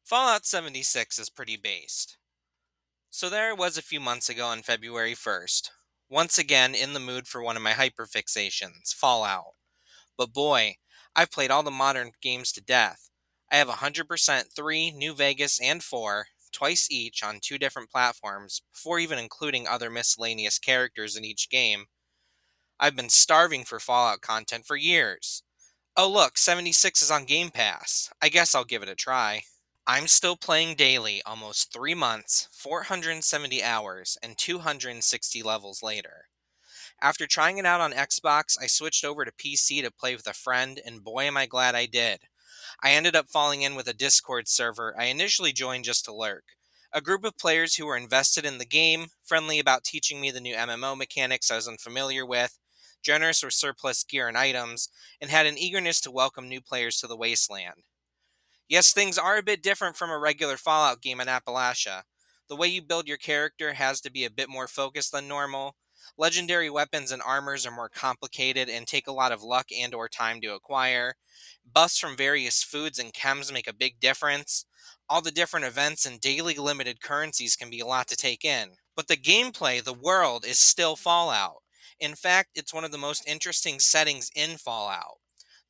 Fallout 76 is pretty based. So there I was a few months ago on February 1st. Once again in the mood for one of my hyperfixations, Fallout. But boy, I've played all the modern games to death. I have 100% 3, New Vegas, and 4, twice each on two different platforms, before even including other miscellaneous characters in each game. I've been starving for Fallout content for years. Oh look, 76 is on Game Pass. I guess I'll give it a try. I'm still playing daily almost 3 months, 470 hours, and 260 levels later. After trying it out on Xbox, I switched over to PC to play with a friend, and boy am I glad I did. I ended up falling in with a Discord server I initially joined just to lurk. A group of players who were invested in the game, friendly about teaching me the new MMO mechanics I was unfamiliar with, generous with surplus gear and items, and had an eagerness to welcome new players to the wasteland. Yes, things are a bit different from a regular Fallout game in Appalachia. The way you build your character has to be a bit more focused than normal. Legendary weapons and armors are more complicated and take a lot of luck and or time to acquire. Buffs from various foods and chems make a big difference. All the different events and daily limited currencies can be a lot to take in. But the gameplay, the world, is still Fallout. In fact, it's one of the most interesting settings in Fallout.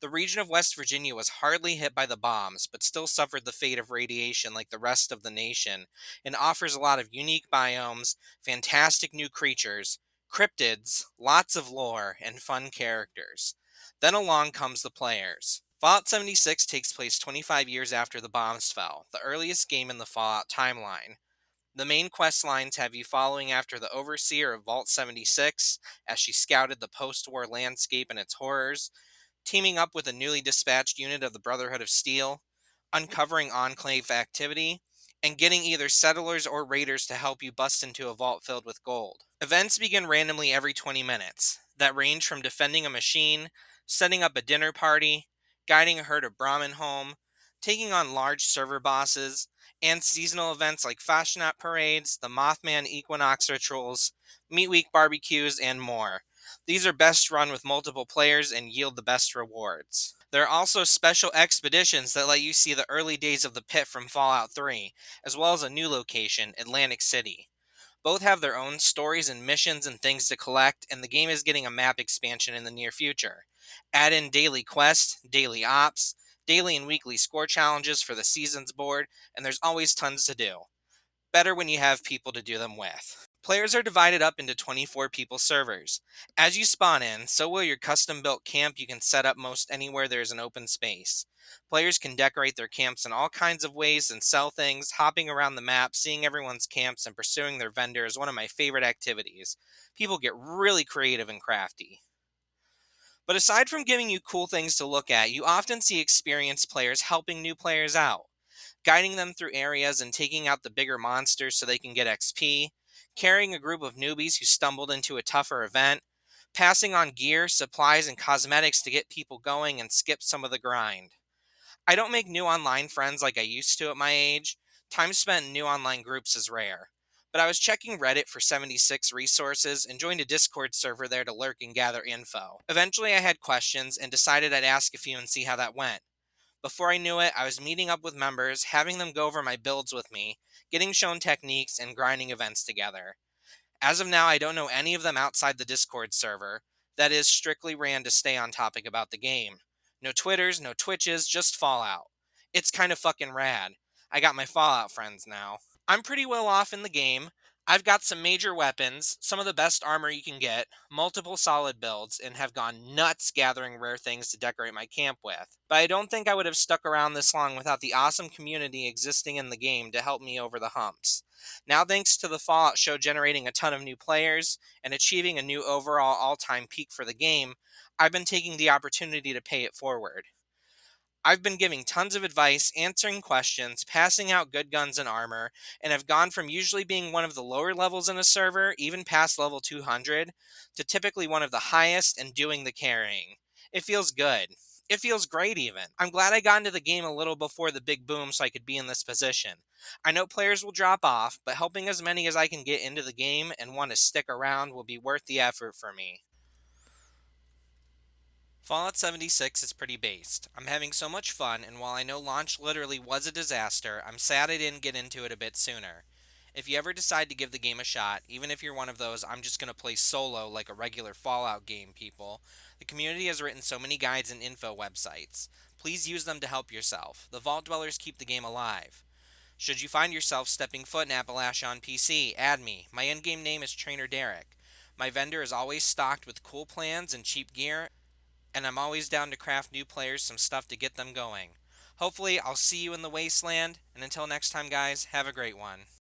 The region of West Virginia was hardly hit by the bombs, but still suffered the fate of radiation like the rest of the nation, and offers a lot of unique biomes, fantastic new creatures, cryptids, lots of lore, and fun characters. Then along comes the players. Fallout 76 takes place 25 years after the bombs fell, the earliest game in the Fallout timeline. The main quest lines have you following after the overseer of Vault 76 as she scouted the post war landscape and its horrors, teaming up with a newly dispatched unit of the Brotherhood of Steel, uncovering Enclave activity, and getting either settlers or raiders to help you bust into a vault filled with gold. Events begin randomly every 20 minutes, that range from defending a machine, setting up a dinner party, guiding a herd of Brahmin home, taking on large server bosses, and seasonal events like Fashnot parades, the Mothman Equinox rituals, Meat Week barbecues, and more. These are best run with multiple players and yield the best rewards. There are also special expeditions that let you see the early days of the pit from Fallout 3, as well as a new location, Atlantic City. Both have their own stories and missions and things to collect, and the game is getting a map expansion in the near future. Add in daily quests, daily ops, daily and weekly score challenges for the seasons board, and there's always tons to do. Better when you have people to do them with. Players are divided up into 24 people servers. As you spawn in, so will your custom built camp you can set up most anywhere there is an open space. Players can decorate their camps in all kinds of ways and sell things. Hopping around the map, seeing everyone's camps, and pursuing their vendor is one of my favorite activities. People get really creative and crafty. But aside from giving you cool things to look at, you often see experienced players helping new players out, guiding them through areas and taking out the bigger monsters so they can get XP, carrying a group of newbies who stumbled into a tougher event, passing on gear, supplies, and cosmetics to get people going and skip some of the grind. I don't make new online friends like I used to at my age. Time spent in new online groups is rare. But I was checking Reddit for 76 resources and joined a Discord server there to lurk and gather info. Eventually, I had questions and decided I'd ask a few and see how that went. Before I knew it, I was meeting up with members, having them go over my builds with me, getting shown techniques, and grinding events together. As of now, I don't know any of them outside the Discord server. That is strictly ran to stay on topic about the game. No Twitters, no Twitches, just Fallout. It's kind of fucking rad. I got my Fallout friends now. I'm pretty well off in the game. I've got some major weapons, some of the best armor you can get, multiple solid builds, and have gone nuts gathering rare things to decorate my camp with. But I don't think I would have stuck around this long without the awesome community existing in the game to help me over the humps. Now, thanks to the Fallout show generating a ton of new players and achieving a new overall all time peak for the game, I've been taking the opportunity to pay it forward. I've been giving tons of advice, answering questions, passing out good guns and armor, and have gone from usually being one of the lower levels in a server, even past level 200, to typically one of the highest and doing the carrying. It feels good. It feels great, even. I'm glad I got into the game a little before the big boom so I could be in this position. I know players will drop off, but helping as many as I can get into the game and want to stick around will be worth the effort for me. Fallout 76 is pretty based. I'm having so much fun, and while I know launch literally was a disaster, I'm sad I didn't get into it a bit sooner. If you ever decide to give the game a shot, even if you're one of those I'm just gonna play solo like a regular Fallout game people, the community has written so many guides and info websites. Please use them to help yourself. The Vault Dwellers keep the game alive. Should you find yourself stepping foot in Appalachia on PC, add me. My in-game name is TrainerDerek. My vendor is always stocked with cool plans and cheap gear, and I'm always down to craft new players some stuff to get them going. Hopefully, I'll see you in the wasteland, and until next time, guys, have a great one.